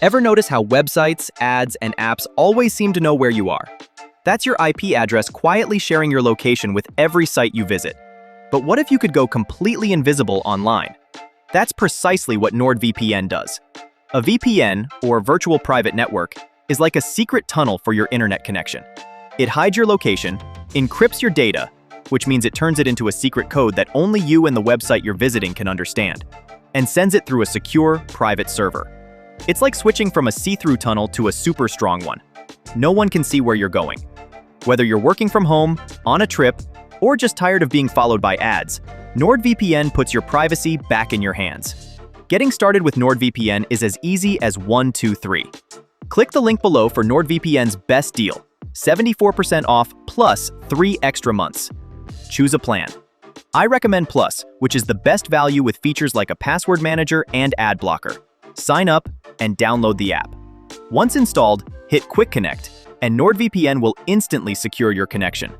Ever notice how websites, ads, and apps always seem to know where you are? That's your IP address quietly sharing your location with every site you visit. But what if you could go completely invisible online? That's precisely what NordVPN does. A VPN, or virtual private network, is like a secret tunnel for your internet connection. It hides your location, encrypts your data, which means it turns it into a secret code that only you and the website you're visiting can understand, and sends it through a secure, private server. It's like switching from a see-through tunnel to a super strong one. No one can see where you're going. Whether you're working from home, on a trip, or just tired of being followed by ads, NordVPN puts your privacy back in your hands. Getting started with NordVPN is as easy as 1, 2, 3. Click the link below for NordVPN's best deal, 74% off plus 3 extra months. Choose a plan. I recommend Plus, which is the best value with features like a password manager and ad blocker. Sign up and download the app. Once installed, hit Quick Connect, and NordVPN will instantly secure your connection.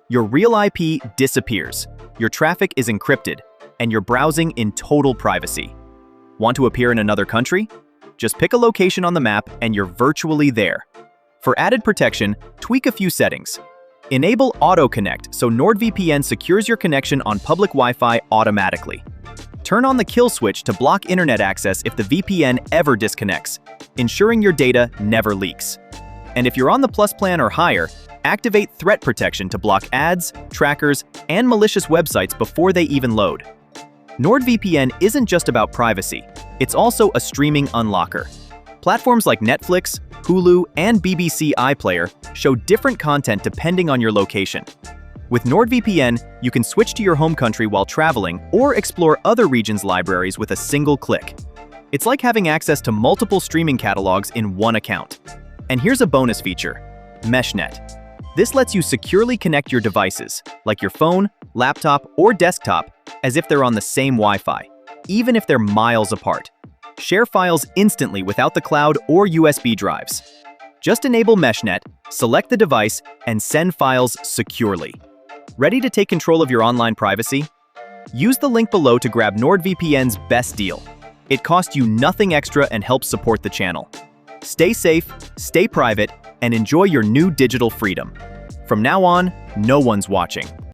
Your real IP disappears, your traffic is encrypted, and you're browsing in total privacy. Want to appear in another country? Just pick a location on the map and you're virtually there. For added protection, tweak a few settings. Enable Auto Connect so NordVPN secures your connection on public Wi-Fi automatically. Turn on the kill switch to block internet access if the VPN ever disconnects, ensuring your data never leaks. And if you're on the Plus plan or higher, activate threat protection to block ads, trackers, and malicious websites before they even load. NordVPN isn't just about privacy, it's also a streaming unlocker. Platforms like Netflix, Hulu, and BBC iPlayer show different content depending on your location. With NordVPN, you can switch to your home country while traveling or explore other regions' libraries with a single click. It's like having access to multiple streaming catalogs in one account. And here's a bonus feature, MeshNet. This lets you securely connect your devices, like your phone, laptop, or desktop, as if they're on the same Wi-Fi, even if they're miles apart. Share files instantly without the cloud or USB drives. Just enable MeshNet, select the device, and send files securely. Ready to take control of your online privacy? Use the link below to grab NordVPN's best deal. It costs you nothing extra and helps support the channel. Stay safe, stay private, and enjoy your new digital freedom. From now on, no one's watching.